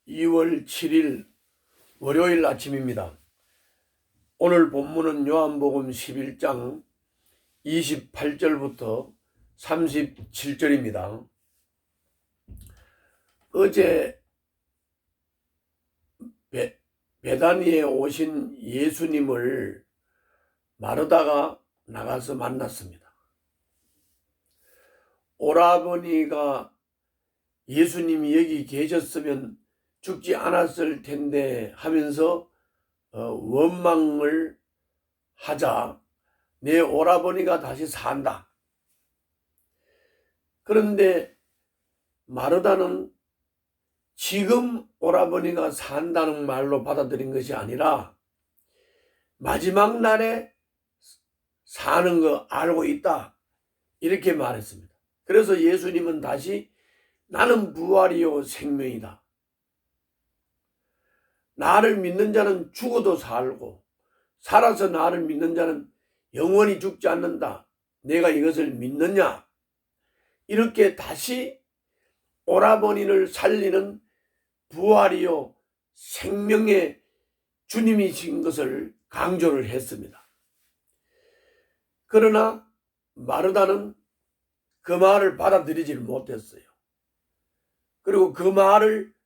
2월 7일 월요일 아침입니다. 오늘 본문은 요한복음 11장 28절부터 37절입니다. 어제 베다니에 오신 예수님을 마르다가 나가서 만났습니다. 오라버니가 예수님이 여기 계셨으면 죽지 않았을 텐데 하면서 원망을 하자 내 오라버니가 다시 산다. 그런데 마르다는 지금 오라버니가 산다는 말로 받아들인 것이 아니라 마지막 날에 사는 거 알고 있다, 이렇게 말했습니다. 그래서 예수님은 다시 나는 부활이요 생명이다. 나를 믿는 자는 죽어도 살고 살아서 나를 믿는 자는 영원히 죽지 않는다. 내가 이것을 믿느냐? 이렇게 다시 오라버니를 살리는 부활이요 생명의 주님이신 것을 강조를 했습니다. 그러나 마르다는 그 말을 받아들이질 못했어요. 그리고 그 말을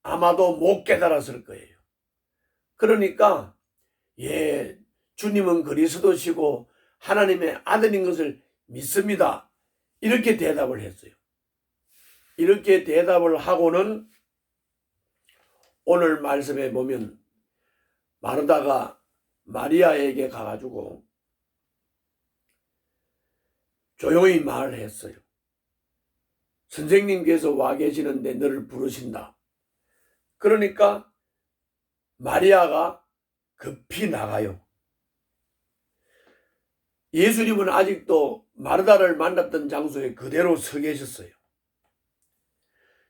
아마도 못 깨달았을 거예요. 그러니까 주님은 그리스도시고 하나님의 아들인 것을 믿습니다, 이렇게 대답을 했어요. 이렇게 대답을 하고는 오늘 말씀에 보면 마르다가 마리아에게 가가지고 조용히 말을 했어요. 선생님께서 와 계시는데 너를 부르신다. 그러니까 마리아가 급히 나가요. 예수님은 아직도 마르다를 만났던 장소에 그대로 서 계셨어요.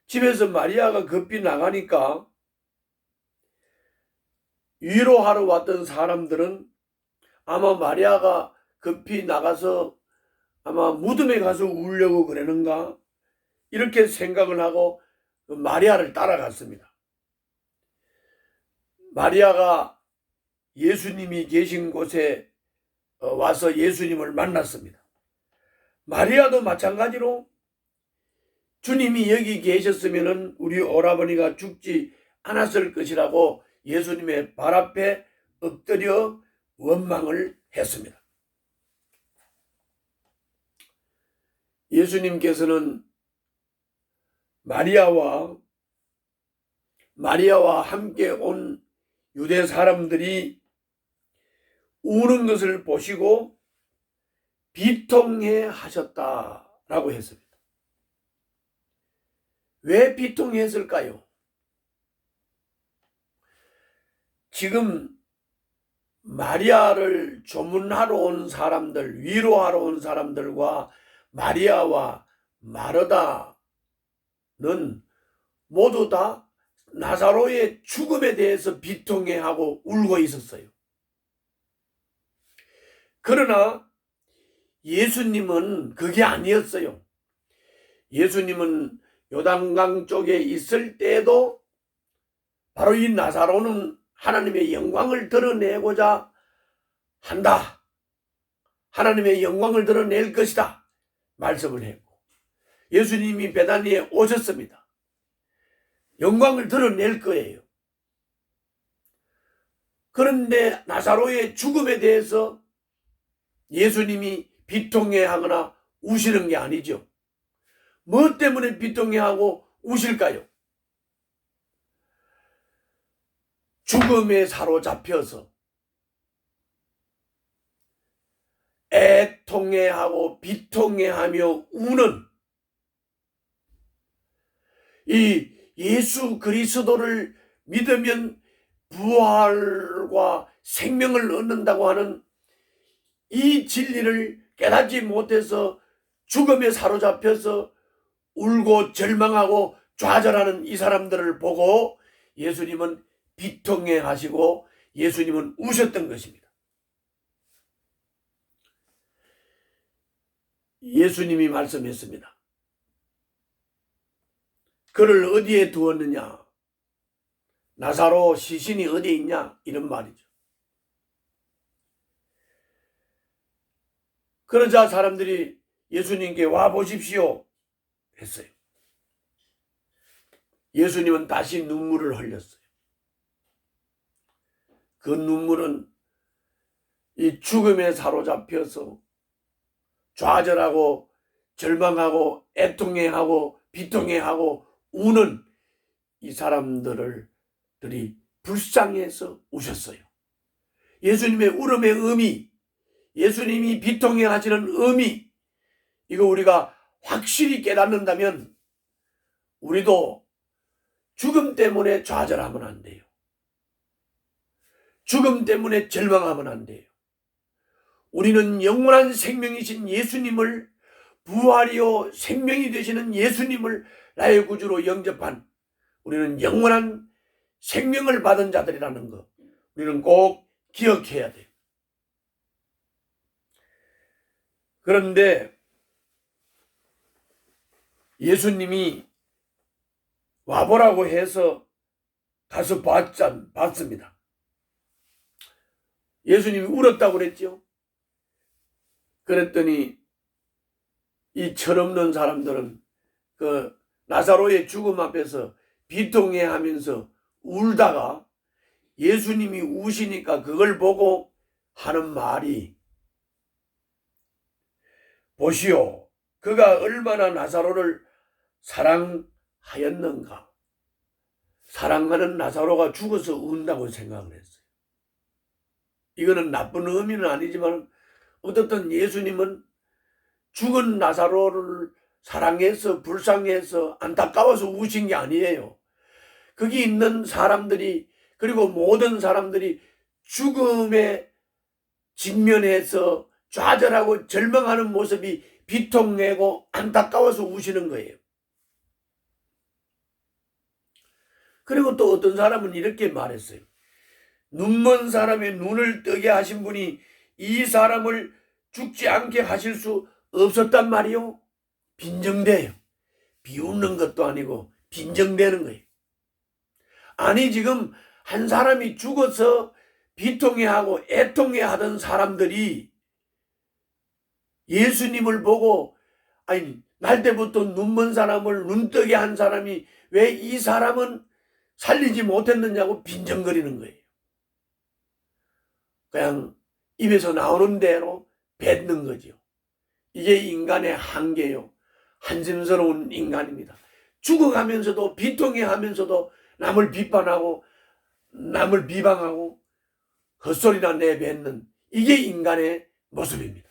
집에서 마리아가 급히 나가니까 위로하러 왔던 사람들은 아마 마리아가 급히 나가서 아마 무덤에 가서 울려고 그러는가, 이렇게 생각을 하고 마리아를 따라갔습니다. 마리아가 예수님이 계신 곳에 와서 예수님을 만났습니다. 마리아도 마찬가지로 주님이 여기 계셨으면 우리 오라버니가 죽지 않았을 것이라고 예수님의 발 앞에 엎드려 원망을 했습니다. 예수님께서는 마리아와 함께 온 유대 사람들이 우는 것을 보시고 비통해 하셨다라고 했습니다. 왜 비통했을까요? 지금 마리아를 조문하러 온 사람들, 위로하러 온 사람들과 마리아와 마르다는 모두 다 나사로의 죽음에 대해서 비통해하고 울고 있었어요. 그러나 예수님은 그게 아니었어요. 예수님은 요단강 쪽에 있을 때에도 바로 이 나사로는 하나님의 영광을 드러내고자 한다, 하나님의 영광을 드러낼 것이다 말씀을 했고, 예수님이 베다니에 오셨습니다. 영광을 드러낼 거예요. 그런데 나사로의 죽음에 대해서 예수님이 비통해하거나 우시는 게 아니죠. 뭐 때문에 비통해하고 우실까요? 죽음에 사로잡혀서 애통해하고 비통해하며 우는 이 예수 그리스도를 믿으면 부활과 생명을 얻는다고 하는 이 진리를 깨닫지 못해서 죽음에 사로잡혀서 울고 절망하고 좌절하는 이 사람들을 보고 예수님은 비통해 하시고 예수님은 우셨던 것입니다. 예수님이 말씀했습니다. 그를 어디에 두었느냐? 나사로 시신이 어디 있냐 이런 말이죠. 그러자 사람들이 예수님께 와 보십시오 했어요. 예수님은 다시 눈물을 흘렸어요. 그 눈물은 이 죽음에 사로잡혀서 좌절하고 절망하고 애통해하고 비통해하고 우는 이 사람들이 불쌍해서 우셨어요. 예수님의 울음의 의미, 예수님이 비통해하시는 의미, 이거 우리가 확실히 깨닫는다면 우리도 죽음 때문에 좌절하면 안 돼요. 죽음 때문에 절망하면 안 돼요. 우리는 영원한 생명이신 예수님을, 부활이요 생명이 되시는 예수님을 나의 구주로 영접한, 우리는 영원한 생명을 받은 자들이라는 것, 우리는 꼭 기억해야 돼요. 그런데 예수님이 와보라고 해서 가서 봤습니다. 예수님이 울었다고 그랬죠. 그랬더니 이 철없는 사람들은 그 나사로의 죽음 앞에서 비통해하면서 울다가 예수님이 우시니까 그걸 보고 하는 말이, 보시오, 그가 얼마나 나사로를 사랑하였는가. 사랑하는 나사로가 죽어서 운다고 생각을 했어요. 이거는 나쁜 의미는 아니지만 어떻든 예수님은 죽은 나사로를 사랑해서 불쌍해서 안타까워서 우신 게 아니에요. 거기 있는 사람들이, 그리고 모든 사람들이 죽음에 직면해서 좌절하고 절망하는 모습이 비통내고 안타까워서 우시는 거예요. 그리고 또 어떤 사람은 이렇게 말했어요. 눈먼 사람의 눈을 뜨게 하신 분이 이 사람을 죽지 않게 하실 수 없었단 말이요. 빈정돼요. 비웃는 것도 아니고 빈정대는 거예요. 아니, 지금 한 사람이 죽어서 비통해하고 애통해하던 사람들이 예수님을 보고, 아니, 날 때부터 눈먼 사람을 눈뜨게 한 사람이 왜 이 사람은 살리지 못했느냐고 빈정거리는 거예요. 그냥 입에서 나오는 대로 뱉는 거죠. 이게 인간의 한계요. 한심스러운 인간입니다. 죽어가면서도 비통해하면서도 남을 비판하고 남을 비방하고 헛소리나 내뱉는, 이게 인간의 모습입니다.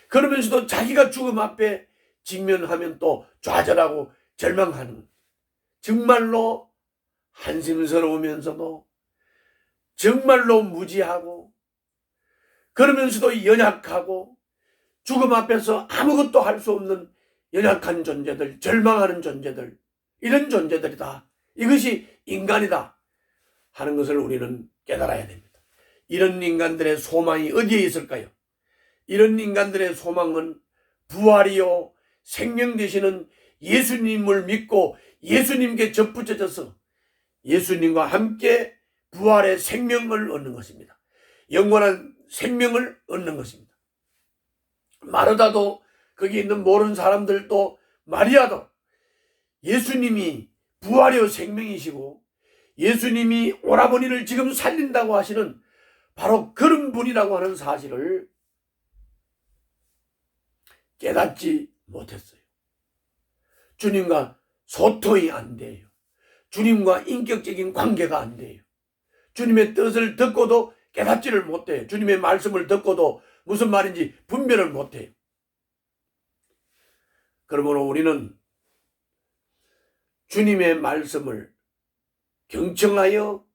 그러면서도 자기가 죽음 앞에 직면하면 또 좌절하고 절망하는, 정말로 한심스러우면서도 정말로 무지하고 그러면서도 연약하고 죽음 앞에서 아무것도 할 수 없는 연약한 존재들, 절망하는 존재들, 이런 존재들이다. 이것이 인간이다 하는 것을 우리는 깨달아야 됩니다. 이런 인간들의 소망이 어디에 있을까요? 이런 인간들의 소망은 부활이요 생명 되시는 예수님을 믿고 예수님께 접붙여져서 예수님과 함께 부활의 생명을 얻는 것입니다. 영원한 생명을 얻는 것입니다. 마르다도, 거기 있는 모르는 사람들도, 마리아도 예수님이 부활이요 생명이시고 예수님이 오라버니를 지금 살린다고 하시는 바로 그런 분이라고 하는 사실을 깨닫지 못했어요. 주님과 소통이 안 돼요. 주님과 인격적인 관계가 안 돼요. 주님의 뜻을 듣고도 깨닫지를 못해요. 주님의 말씀을 듣고도 무슨 말인지 분별을 못해요. 그러므로 우리는 주님의 말씀을 경청하여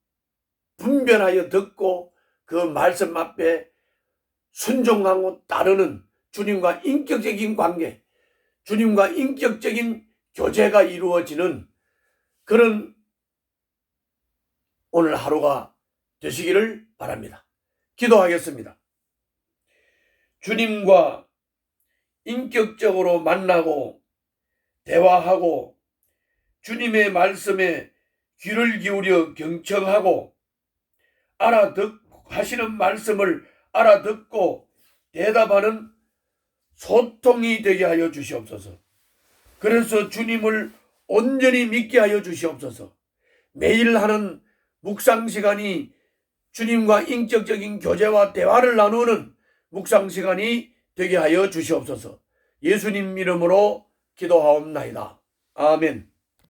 분별하여 듣고 그 말씀 앞에 순종하고 따르는 주님과 인격적인 관계, 주님과 인격적인 교제가 이루어지는 그런 오늘 하루가 되시기를 바랍니다. 기도하겠습니다. 주님과 인격적으로 만나고 대화하고 주님의 말씀에 귀를 기울여 경청하고 하시는 말씀을 알아듣고 대답하는 소통이 되게 하여 주시옵소서. 그래서 주님을 온전히 믿게 하여 주시옵소서. 매일 하는 묵상 시간이 주님과 인격적인 교제와 대화를 나누는 묵상 시간이 되게 하여 주시옵소서. 예수님 이름으로 기도하옵나이다. 아멘.